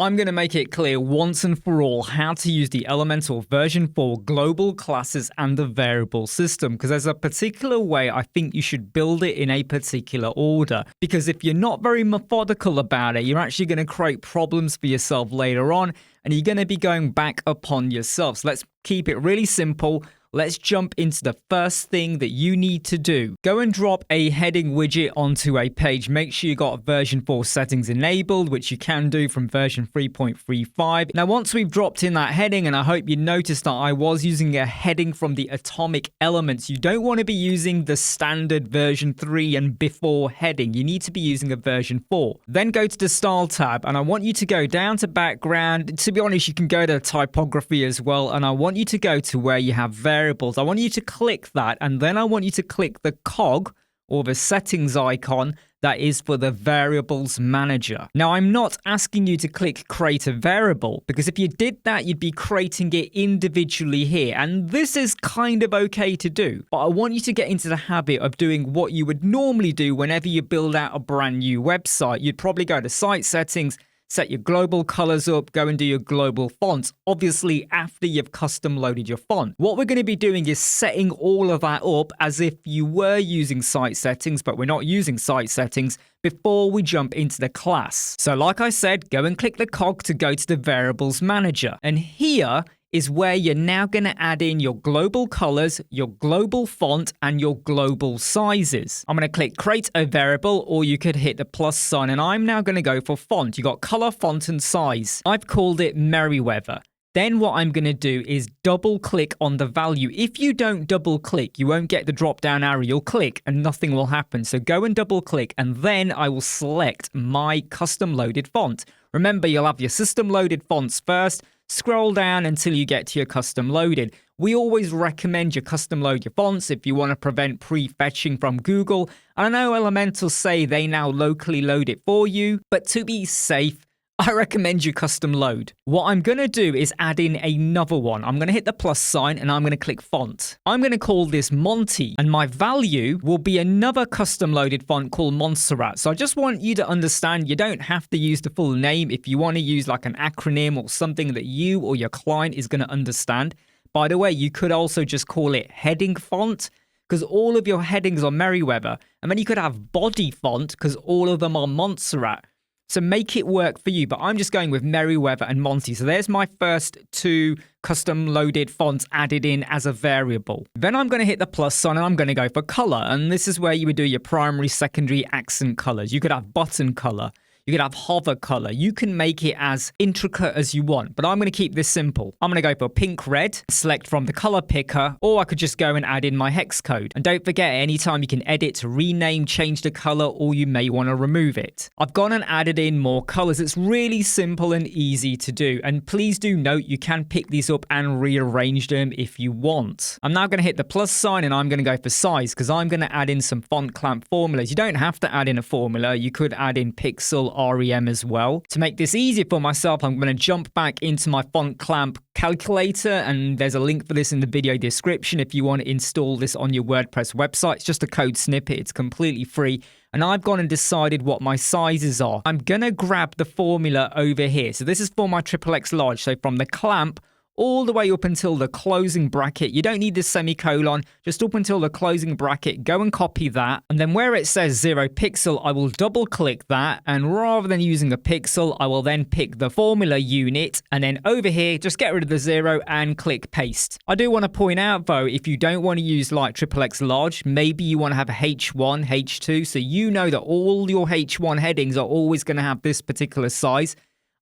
I'm going to make it clear once and for all how to use the Elementor version 4 global classes and the variable system, because there's a particular way I think you should build it in a particular order. Because if you're not very methodical about it, you're actually going to create problems for yourself later on, and you're going to be going back upon yourself. So let's keep it really simple. Let's jump into the first thing that you need to do. Go and drop a heading widget onto a page. Make sure you got version 4 settings enabled, which you can do from version 3.35. Now, once we've dropped in that heading, and I hope you noticed that I was using a heading from the atomic elements. You don't want to be using the standard version 3 and before heading. You need to be using a version 4. Then go to the style tab, and I want you to go down to background. To be honest, you can go to typography as well, and I want you to go to where you have variables. I want you to click that, and then I want you to click the cog or the settings icon that is for the variables manager. Now, I'm not asking you to click create a variable, because if you did that, you'd be creating it individually here. And this is kind of okay to do, but I want you to get into the habit of doing what you would normally do whenever you build out a brand new website. You'd probably go to site settings, set your global colors up, go and do your global fonts, obviously after you've custom loaded your font. What we're going to be doing is setting all of that up as if you were using site settings, but we're not using site settings before we jump into the class. So like I said, go and click the cog to go to the variables manager. And here is where you're now going to add in your global colors, your global font, and your global sizes. I'm going to click create a variable, or you could hit the plus sign, and I'm now going to go for font. You got color, font, and size. I've called it Merriweather. Then what I'm going to do is double click on the value. If you don't double click, you won't get the drop down arrow. You'll click and nothing will happen. So go and double click, and then I will select my custom loaded font. Remember, you'll have your system loaded fonts first. Scroll down until you get to your custom loaded. We always recommend you custom load your fonts if you want to prevent prefetching from Google. And I know Elementor say they now locally load it for you, but to be safe, I recommend you custom load. What I'm going to do is add in another one. I'm going to hit the plus sign, and I'm going to click font. I'm going to call this Monty, and my value will be another custom loaded font called Montserrat. So I just want you to understand you don't have to use the full name if you want to use like an acronym or something that you or your client is going to understand. By the way, you could also just call it heading font, because all of your headings are Merriweather. And then you could have body font, because all of them are Montserrat. So make it work for you, but I'm just going with Merriweather and Monty. So there's my first two custom loaded fonts added in as a variable. Then I'm going to hit the plus sign, and I'm going to go for color. And this is where you would do your primary, secondary accent colors. You could have button color. You could have hover color. You can make it as intricate as you want, but I'm going to keep this simple. I'm going to go for pink red, select from the color picker, or I could just go and add in my hex code. And don't forget, anytime you can edit, rename, change the color, or you may want to remove it. I've gone and added in more colors. It's really simple and easy to do. And please do note, you can pick these up and rearrange them if you want. I'm now going to hit the plus sign, and I'm going to go for size, because I'm going to add in some font clamp formulas. You don't have to add in a formula. You could add in pixel REM as well. To make this easier for myself, I'm going to jump back into my font clamp calculator, and there's a link for this in the video description if you want to install this on your WordPress website. It's just a code snippet. It's completely free. And I've gone and decided what my sizes are. I'm going to grab the formula over here. So this is for my XXX large. So from the clamp all the way up until the closing bracket. You don't need the semicolon, just up until the closing bracket. Go and copy that. And then where it says 0 pixel, I will double click that. And rather than using a pixel, I will then pick the formula unit. And then over here, just get rid of the 0 and click paste. I do want to point out though, if you don't want to use like XXX large, maybe you want to have a H1, H2. So you know that all your H1 headings are always going to have this particular size.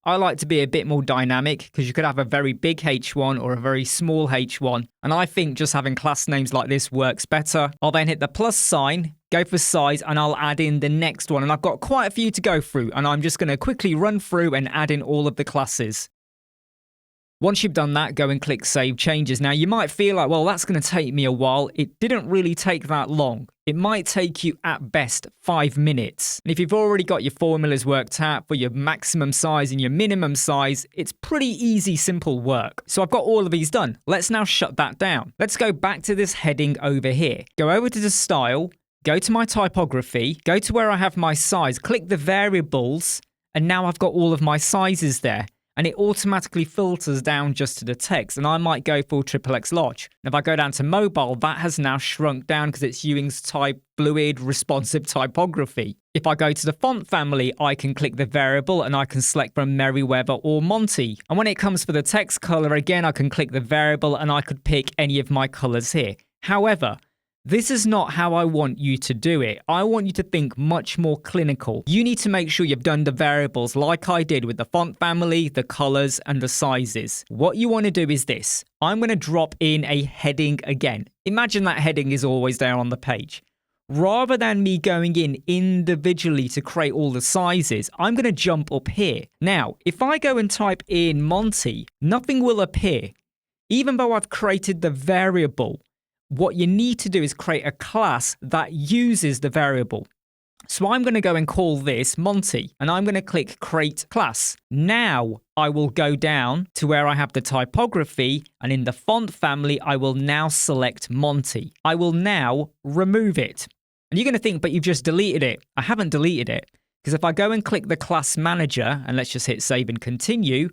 I like to be a bit more dynamic, because you could have a very big H1 or a very small H1. And I think just having class names like this works better. I'll then hit the plus sign, go for size, and I'll add in the next one. And I've got quite a few to go through, and I'm just going to quickly run through and add in all of the classes. Once you've done that, go and click Save Changes. Now, you might feel like, well, that's going to take me a while. It didn't really take that long. It might take you at best 5 minutes. And if you've already got your formulas worked out for your maximum size and your minimum size, it's pretty easy, simple work. So I've got all of these done. Let's now shut that down. Let's go back to this heading over here. Go over to the style, go to my typography, go to where I have my size, click the variables, And now I've got all of my sizes there. And it automatically filters down just to the text. And I might go for XXX large. And if I go down to mobile, that has now shrunk down because it's using type fluid responsive typography. If I go to the font family, I can click the variable and I can select from Merriweather or Monty. And when it comes for the text color, again, I can click the variable and I could pick any of my colors here. However, this is not how I want you to do it. I want you to think much more clinical. You need to make sure you've done the variables like I did with the font family, the colors, and the sizes. What you want to do is this. I'm going to drop in a heading again. Imagine that heading is always there on the page. Rather than me going in individually to create all the sizes, I'm going to jump up here. Now, if I go and type in Monty, nothing will appear. Even though I've created the variable, what you need to do is create a class that uses the variable. So I'm going to go and call this Monty, and I'm going to click Create Class. Now I will go down to where I have the typography, and in the font family, I will now select Monty. I will now remove it. And you're going to think, but you've just deleted it. I haven't deleted it, because if I go and click the class manager, and let's just hit save and continue,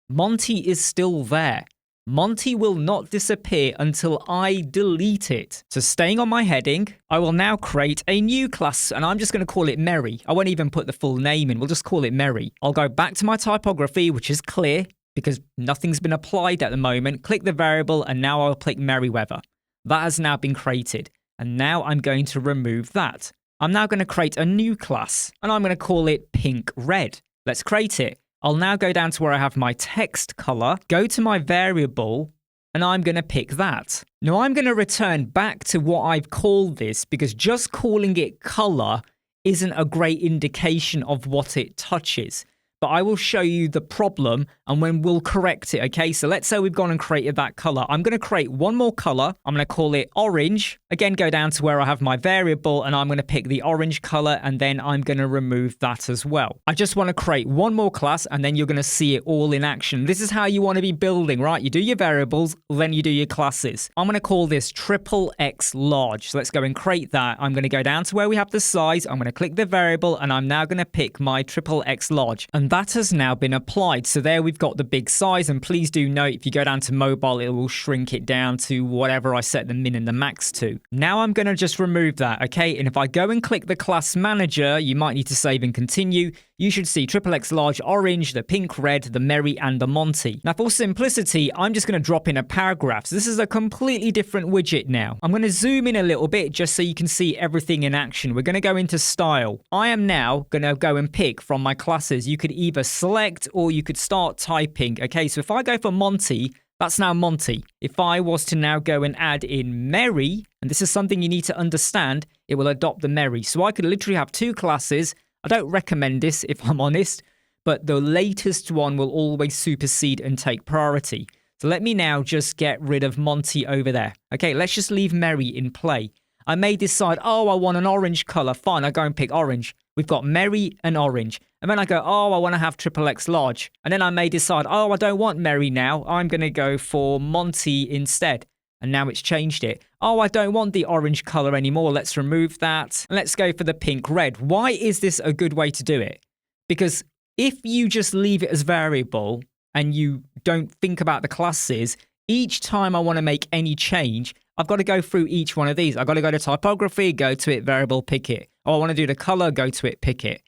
Monty is still there. Monty will not disappear until I delete it. So staying on my heading, I will now create a new class, and I'm just going to call it Merry. I won't even put the full name in. We'll just call it Merry. I'll go back to my typography, which is clear because nothing's been applied at the moment. Click the variable, and now I'll click Merriweather. That has now been created. And now I'm going to remove that. I'm now going to create a new class, and I'm going to call it Pink Red. Let's create it. I'll now go down to where I have my text color, go to my variable, and I'm going to pick that. Now I'm going to return back to what I've called this because just calling it color isn't a great indication of what it touches. But I will show you the problem and when we'll correct it, okay? So let's say we've gone and created that color. I'm going to create one more color. I'm going to call it orange. Again, go down to where I have my variable and I'm going to pick the orange color and then I'm going to remove that as well. I just want to create one more class and then you're going to see it all in action. This is how you want to be building, right? You do your variables, then you do your classes. I'm going to call this XXX large. So let's go and create that. I'm going to go down to where we have the size. I'm going to click the variable and I'm now going to pick my XXX large. And that has now been applied. So there we've got the big size. And please do note, if you go down to mobile, it will shrink it down to whatever I set the min and the max to. Now I'm going to just remove that, okay? And if I go and click the class manager, you might need to save and continue. You should see XXX large orange, the pink red, the Merry, and the Monty. Now for simplicity, I'm just going to drop in a paragraph. So this is a completely different widget now. I'm going to zoom in a little bit just so you can see everything in action. We're going to go into style. I am now going to go and pick from my classes. You could either select or you could start typing. Okay, so if I go for Monty, that's now Monty. If I was to now go and add in Merry, and this is something you need to understand, it will adopt the Merry. So I could literally have two classes. I don't recommend this if I'm honest, but the latest one will always supersede and take priority. So let me now just get rid of Monty over there. Okay, let's just leave Merry in play. I may decide, oh, I want an orange color. Fine, I go and pick orange. We've got Merry and orange. And then I go, oh, I want to have XXX large. And then I may decide, oh, I don't want Merry now. I'm going to go for Monty instead. And now it's changed it. Oh, I don't want the orange color anymore. Let's remove that. And let's go for the pink red. Why is this a good way to do it? Because if you just leave it as variable and you don't think about the classes, each time I want to make any change, I've got to go through each one of these. I've got to go to typography, go to it, variable, pick it. Oh, I want to do the color, go to it, pick it.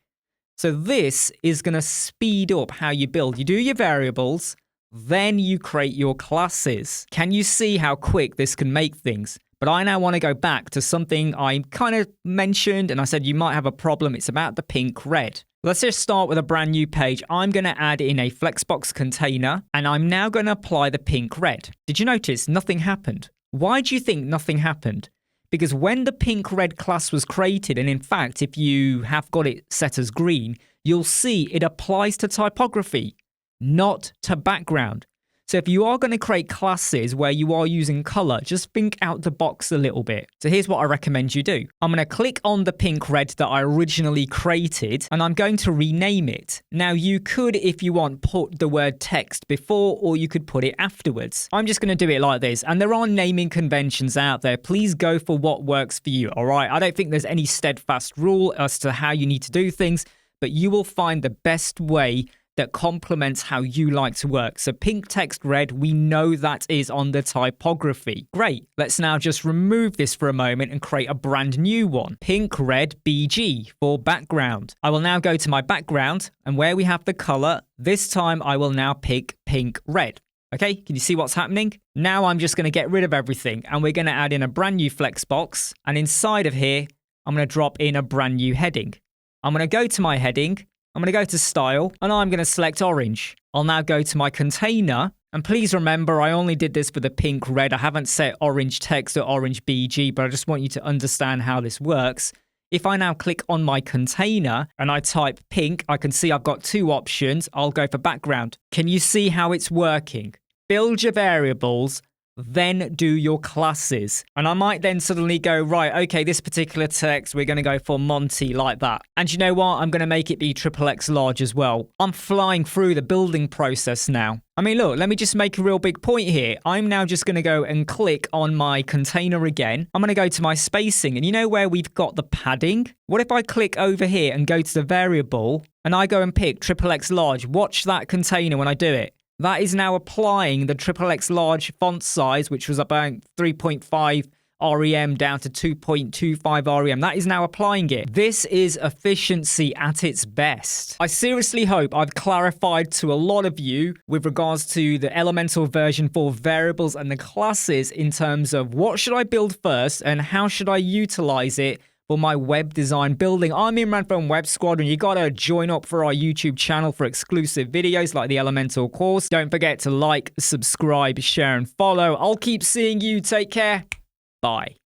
So this is going to speed up how you build. You do your variables, then you create your classes. Can you see how quick this can make things? But I now want to go back to something I kind of mentioned and I said you might have a problem. It's about the pink red. Let's just start with a brand new page. I'm going to add in a Flexbox container and I'm now going to apply the pink red. Did you notice nothing happened? Why do you think nothing happened? Because when the pink red class was created, and in fact, if you have got it set as green, you'll see it applies to typography, not to background. So if you are going to create classes where you are using color, just think out the box a little bit. So here's what I recommend you do. I'm going to click on the pink red that I originally created, and I'm going to rename it. Now you could, if you want, put the word text before, or you could put it afterwards. I'm just going to do it like this. And there are naming conventions out there. Please go for what works for you. All right. I don't think there's any steadfast rule as to how you need to do things. but you will find the best way that complements how you like to work. So pink text red, we know that is on the typography. Great. Let's now just remove this for a moment and create a brand new one. Pink red BG for background. I will now go to my background, and where we have the color, this time I will now pick pink red. Okay, can you see what's happening? Now I'm just going to get rid of everything, and we're going to add in a brand new flex box. And inside of here, I'm going to drop in a brand new heading. I'm going to go to my heading. I'm going to go to style, and I'm going to select orange. I'll now go to my container, and please remember I only did this for the pink red. I haven't set orange text or orange BG, but I just want you to understand how this works. If I now click on my container and I type pink, I can see I've got two options. I'll go for background. Can you see how it's working? Build your variables, then do your classes. And I might then suddenly go, right, okay, this particular text, we're going to go for Monty like that. And you know what? I'm going to make it be XXX large as well. I'm flying through the building process now. I mean, look, let me just make a real big point here. I'm now just going to go and click on my container again. I'm going to go to my spacing. And you know where we've got the padding? What if I click over here and go to the variable and I go and pick XXX large? Watch that container when I do it. That is now applying the XXX large font size, which was about 3.5 REM down to 2.25 REM. That is now applying it. This is efficiency at its best. I seriously hope I've clarified to a lot of you with regards to the Elementor version for variables and the classes in terms of what should I build first and how should I utilize it for my web design building. I'm Imran from Web Squadron. You gotta join up for our YouTube channel for exclusive videos like the Elementor course. Don't forget to like, subscribe, share, and follow. I'll keep seeing you. Take care. Bye.